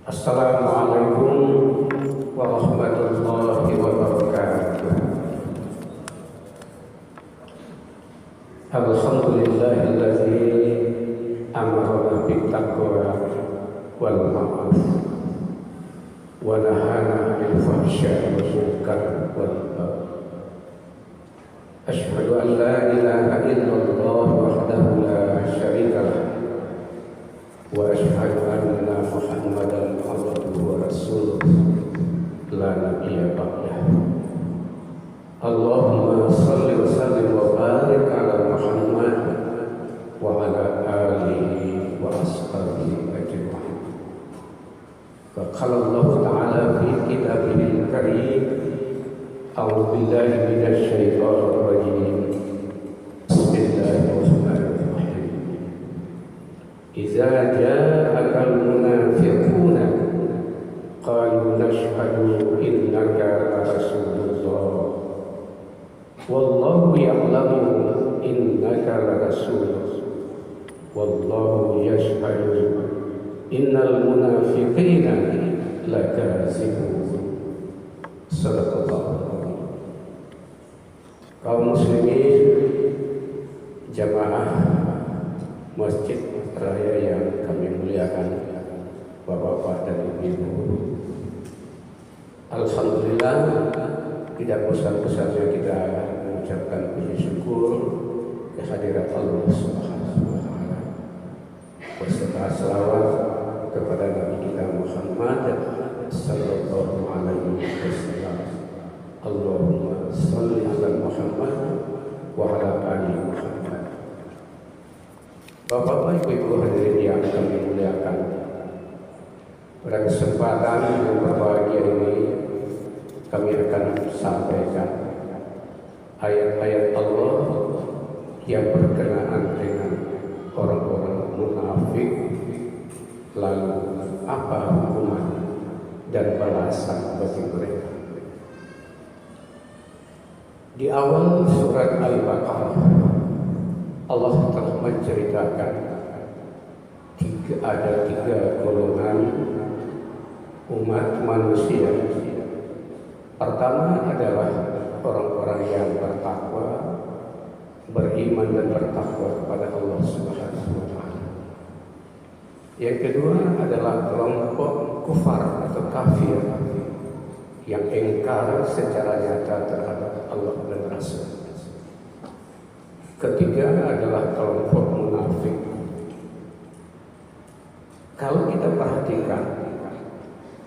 Assalamualaikum warahmatullahi wabarakatuh. Alhamdulillahilladzi amara bittaqwa wal ma'ruf wa nahana 'anil fahsya'i wal munkar wal baghi. Asyhadu an la ilaha illallah wahdahu la syarika lah wa asyhadu anna Muhammadan abduhu wa rasuluh la nabiyya ba'dahu. Allahumma shalli wa sallim wa barik ala Muhammad wa ala alihi wa ashabihi ajma'in. Wa qala Allah ta'ala fi kitabihil karim, a'udzu billahi minasy syaithanir rajim. Bismillahirrahmanirrahim. Idza ja'akal munafiquna qalu nashhadu innaka rasulullah wallahu ya'lamu innaka rasuluh wallahu yashhadu innal munafiqina lakazibun. Sadaqallahu. Kaum muslimin jamaah Masjid Raya yang kami muliakan, Bapak-bapak dan Ibu, alhamdulillah tidak bosan-bosannya kita mengucapkan puji syukur kehadirat Allah Subhanahu wa taala. Berserta selawat kepada Nabi kita Muhammad sallallahu alaihi wasallam. Allahumma shalli ala Muhammad wa ala ali Muhammad. Bapak-bapak, Ibu hadirin yang kami muliakan, pada kesempatan yang berbahagia ini kami akan sampaikan ayat-ayat Allah yang berkenaan dengan orang-orang munafik, lalu apa hukuman dan balasan bagi mereka. Di awal surat Al-Baqarah Allah telah menceritakan ada tiga golongan umat manusia. Pertama adalah orang-orang yang bertakwa, beriman dan bertakwa kepada Allah Subhanahu wa taala. Yang kedua adalah kelompok kufar atau kafir yang engkar secara nyata terhadap Allah dan Rasul. Ketiga adalah kelompok munafik. Kalau kita perhatikan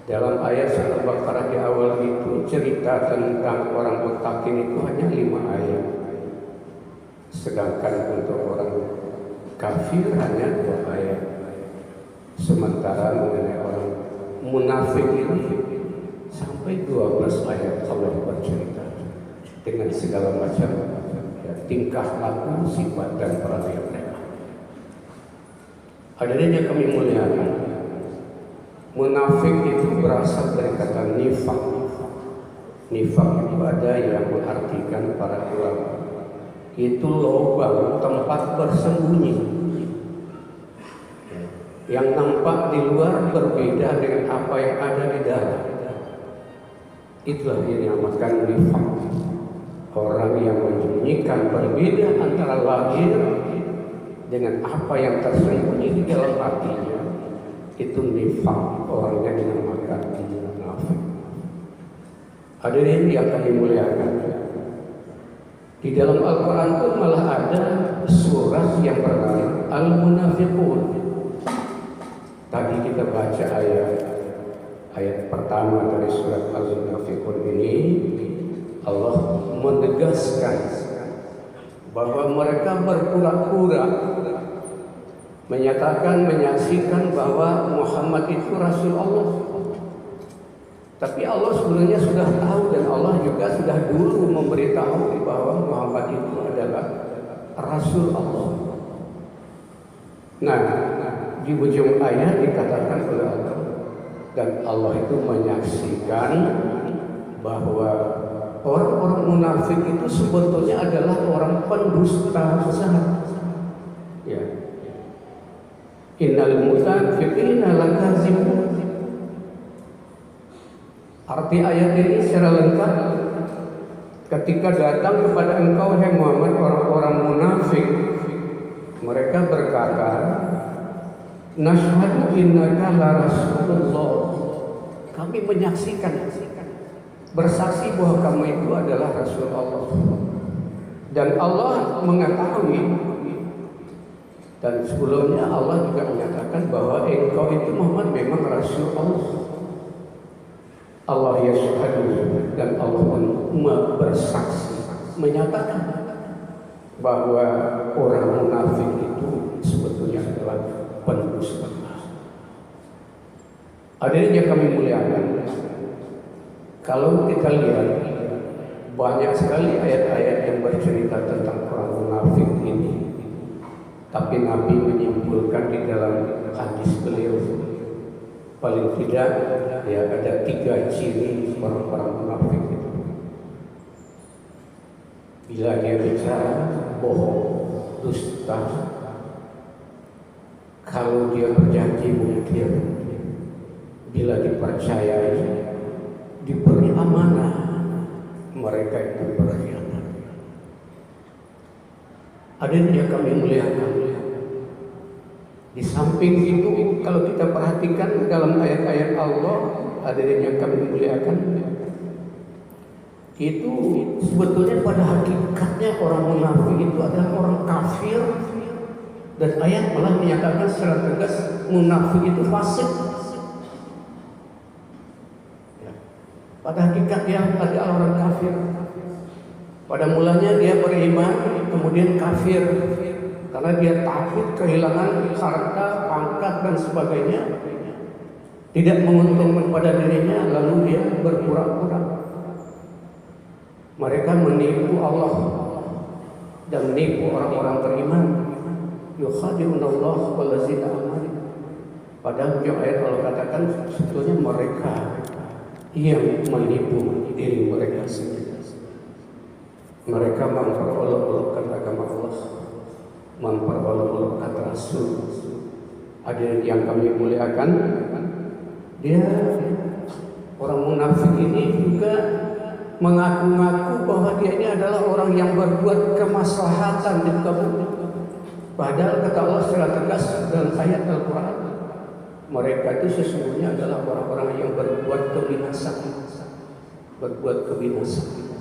dalam ayat Al-Baqarah di awal itu cerita tentang orang mutakin itu hanya 5 ayat. Sedangkan untuk orang kafir hanya 2 ayat. Sementara mengenai orang munafik ini sampai 12 ayat Allah bercerita dengan segala macam tingkah laku, sifat dan perangai mereka. Hadirin yang kami muliakan, munafik itu berasal dari kata nifak. Nifak itu ada yang mengartikan para ulama itu lubang tempat bersembunyi yang nampak di luar berbeda dengan apa yang ada di dalam. Itulah yang dinamakan nifak. Orang yang menyembunyikan berbeda antara lahir dengan apa yang tersembunyi di dalam hatinya. Itu nifak, orang yang dinamakan munafik. Hadirin yang kami muliakan, di dalam Al-Quran pun malah ada surat yang bernama Al-Munafiqun. Tadi kita baca ayat pertama dari surat Al-Munafiqun ini. Allah menegaskan bahwa mereka berpura-pura menyatakan, menyaksikan bahwa Muhammad itu Rasul Allah. Tapi Allah sebenarnya sudah tahu, dan Allah juga sudah dulu memberitahu bahwa Muhammad itu adalah Rasul Allah. Nah, di ujung ayat dikatakan oleh Allah, dan Allah itu menyaksikan bahwa orang-orang munafik itu sebetulnya adalah orang pendusta besar. Ya. Innal munafiqina lakazibun. Arti ayat ini secara lengkap, ketika datang kepada engkau hai Muhammad orang-orang munafik, mereka berkata, "Nasyhadu innaka la rasulullah." Kami menyaksikan, bersaksi bahwa kamu itu adalah Rasul Allah. Dan Allah mengetahui, dan sebelumnya Allah juga menyatakan bahwa engkau itu Muhammad memang Rasul Allah. Allah yashhadu, dan Allah pun bersaksi, menyatakan bahwa orang munafik itu sebetulnya adalah pendusta. Hadirin yang kami muliakan, kalau kita lihat banyak sekali ayat-ayat yang bercerita tentang orang munafik ini, tapi Nabi menyimpulkan di dalam hadis beliau, paling tidak ya ada 3 ciri orang-orang munafik itu. Bila dia bicara bohong, dusta. Kalau dia berjanji mungkir. Bila dipercayai, diberi amanah, mereka itu berkhianat. Hadirin yang kami muliakan, di samping itu kalau kita perhatikan dalam ayat-ayat Allah, hadirin yang kami muliakan, itu sebetulnya pada hakikatnya orang munafik itu adalah orang kafir, dan ayat malah menyatakan secara tegas munafik itu fasik. Pada hakikatnya adalah orang kafir. Pada mulanya dia beriman, kemudian kafir karena dia takut kehilangan harta, pangkat dan sebagainya, tidak menguntungkan pada dirinya, lalu dia berpura-pura. Mereka menipu Allah dan menipu orang-orang beriman. Yukhadi'unallah wallazina amanu. Padahal yang ayat Allah katakan sebetulnya mereka yang menipu diri mereka sendiri. Mereka memperolok-olokkan agama Allah, memperolok-olokkan Rasul. Hadirin yang kami muliakan, dia orang munafik ini juga mengaku-ngaku bahwa dia ini adalah orang yang berbuat kemaslahatan di muka bumi. Padahal kata Allah secara tegas dalam ayat Al-Quran, mereka itu sesungguhnya adalah orang-orang yang berbuat kebinasaan. Berbuat kebinasaan.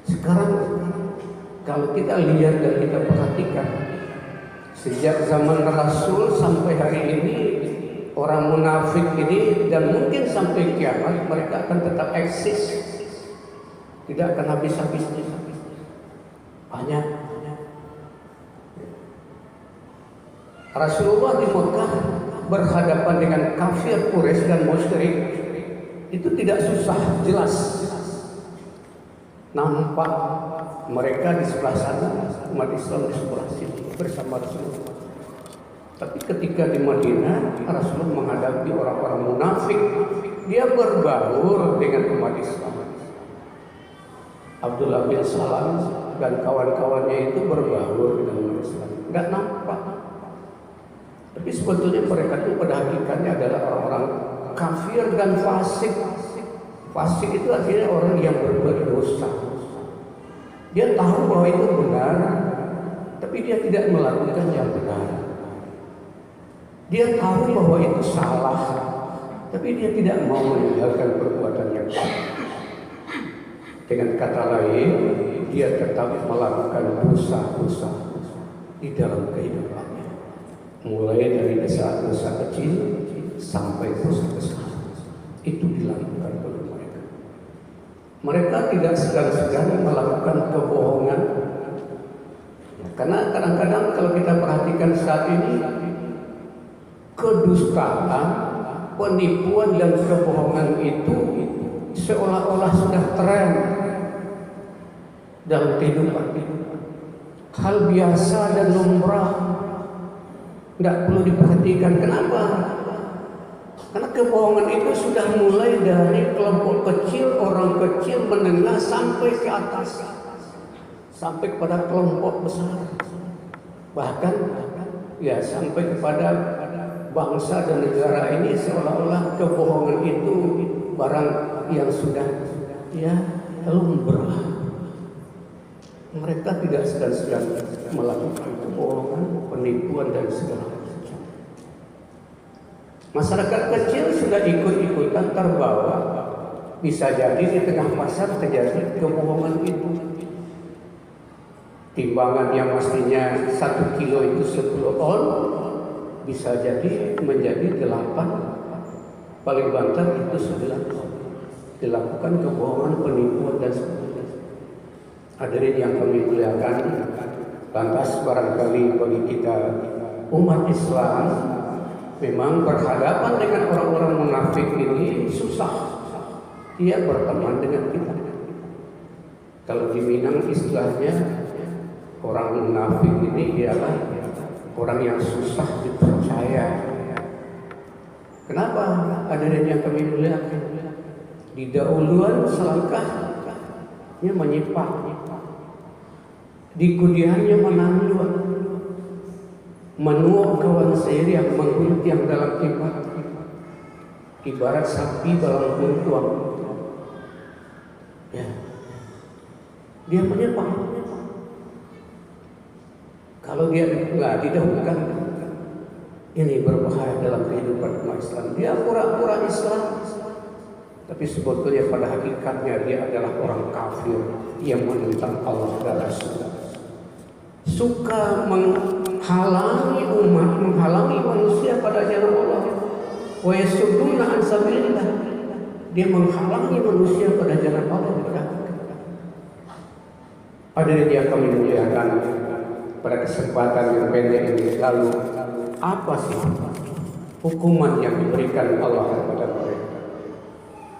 Sekarang kalau kita lihat dan kita perhatikan, sejak zaman Rasul sampai hari ini, orang munafik ini dan mungkin sampai kiamat mereka akan tetap eksis, tidak akan habis-habisnya. Banyak. Rasulullah di Mekah berhadapan dengan kafir Quraisy dan musyrik itu tidak susah, jelas. Nampak mereka di sebelah sana, umat Islam di sebelah sini bersama Rasulullah. Tapi ketika di Madinah, Rasulullah menghadapi orang-orang munafik, dia berbaur dengan umat Islam. Abdullah bin Salam dan kawan-kawannya itu berbaur dengan umat Islam. Enggak nampak. Tapi sebetulnya mereka itu pada hakikatnya adalah orang-orang kafir dan fasik. Fasik itu artinya orang yang berbuat dosa. Dia tahu bahwa itu benar, tapi dia tidak melakukan yang benar. Dia tahu bahwa itu salah, tapi dia tidak mau meninggalkan perbuatan yang salah. Dengan kata lain, dia tetap melakukan dosa-dosa di dalam kehidupannya, mulai dari dosa-dosa kecil sampai dosa besar. Itu dilakukan oleh mereka. Mereka tidak segan-segan melakukan kebohongan, karena kadang-kadang kalau kita perhatikan saat ini, kedustaan, penipuan dan kebohongan itu seolah-olah sudah tren dalam kehidupan. Hal biasa dan lumrah, tidak perlu diperhatikan. Kenapa? Karena kebohongan itu sudah mulai dari kelompok kecil, orang kecil, menengah sampai ke atas, sampai kepada kelompok besar, bahkan ya sampai kepada bangsa dan negara ini seolah-olah kebohongan itu barang yang sudah lumrah. Mereka tidak sedang melakukan kebohongan, penipuan dan segala macam. Masyarakat kecil sudah ikut-ikutan terbawa. Bisa jadi di tengah pasar terjadi kebohongan itu. Timbangan yang mestinya 1 kilo itu 10 on, bisa jadi menjadi 8, paling banter itu 9 on. Dilakukan kebohongan, penipuan dan sebagainya. Hadirin yang kami muliakan, lantas barangkali bagi kita umat Islam memang berhadapan dengan orang-orang munafik ini susah. Dia berteman dengan kita. Kalau di Minang istilahnya orang munafik ini ialah orang yang susah dipercaya. Kenapa? Hadirin yang kami muliakan, di dahuluan selangkahnya menyimpang, di kemudiannya menanduk, menuak kawan sendiri yang mengguntiang dalam ibarat sapi dalam guntuang. Ya, dia menyimpang. Kalau dia nggak didahulukan, ini berbahaya dalam kehidupan umat Islam. Dia pura-pura Islam, tapi sebetulnya pada hakikatnya dia adalah orang kafir yang menentang Allah dan Rasul. Suka menghalangi umat, menghalangi manusia pada jalan Allah. Wa yasudduna an sabilillah. Dia menghalangi manusia pada jalan Allah. Hadirin yang kami muliakan, pada kesempatan yang pendek ini, lalu apa sih hukuman yang diberikan Allah kepada mereka?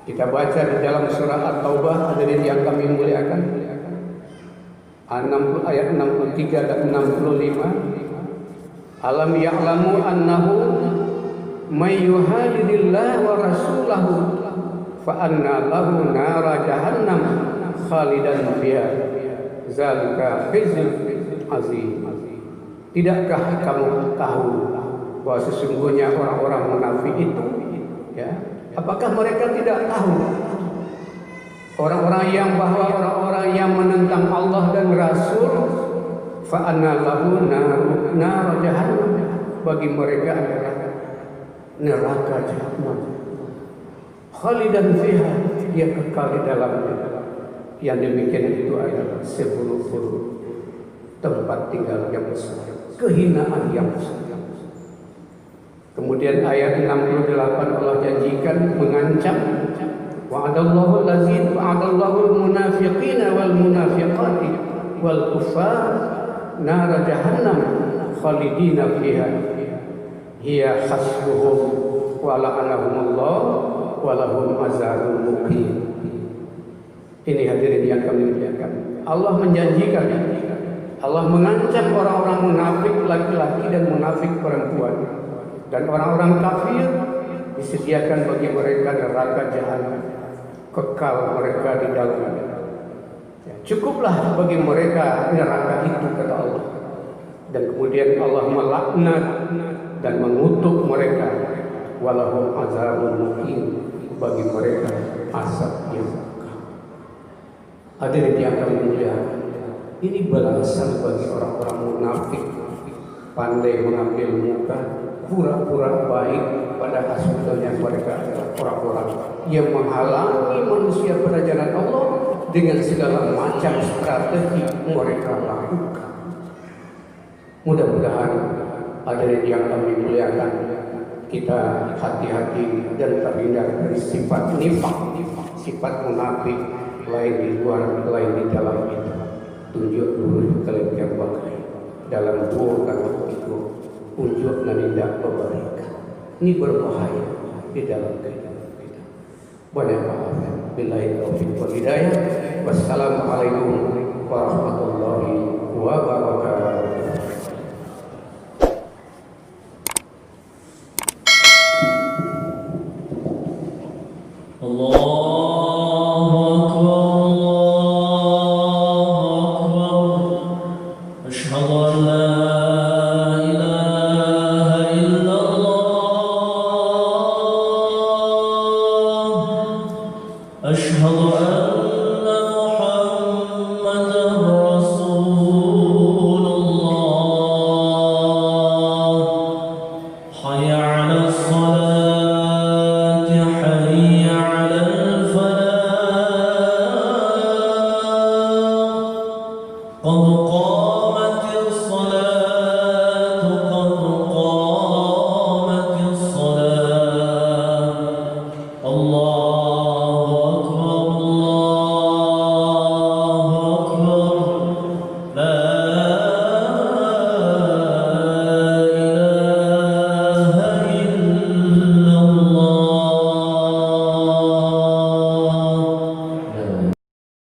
Kita baca di dalam surah At-Taubah, hadirin yang kami muliakan, ayat 63 dan 65. Alam ya'lamu annahu may yuhadidillah wa rasulahu fa anna lahu nara jahannam khalidan fiha zalika khizyun azim. Tidakkah kamu tahu bahwa sesungguhnya orang-orang munafik itu, ya, apakah mereka tidak tahu orang-orang yang menentang Allah dan Rasul, fa anna lahu nar jahannam, bagi mereka adalah neraka jahanam, khalidan fiha, dia kekal di dalamnya. Yang demikian itu adalah seburuk-buruk tempat tinggal yang besar, kehinaan yang besar. Kemudian ayat 68 Allah janjikan, mengancam, wa'adallahu allazina wa'adallahu al-munafiqina wal munafiqati wal kuffar nar jahannam khalidina fiha hiya hasbuhum wa la'anahumullah wa lahum azabun muqim. Ini hadirin yang kami muliakan, Allah menjanjikan, Allah mengancam orang-orang munafik laki-laki dan munafik perempuan, dan orang-orang kafir disediakan bagi mereka neraka jahanam, kekal mereka di dalamnya. Cukuplah bagi mereka neraka itu, kata Allah. Dan kemudian Allah melaknat dan mengutuk mereka, walahum azabun muqim, bagi mereka azab yang kekal. Hadirin yang kami muliakan, ini balasan bagi orang-orang munafik, pandai mengambil muka, pura-pura baik, pada sebetulnya mereka adalah orang-orang yang menghalangi manusia pada jalan Allah dengan segala macam strategi mereka lakukan. Mudah-mudahan hadirin yang kami muliakan, kita hati-hati dan terhindar dari sifat nifaq, sifat munafik, lain di luar, lain di dalam itu. Tunjuk dulu kalian pakai dalam dua kata itu, unjuk dan tidak kebaikan. Ini berbahaya di dalam kehidupan kita. Banyak maaf. Billahi taufiq wal hidayah. Wassalamualaikum warahmatullahi wabarakatuh. Allah أشهد أن لا إله إلا الله قد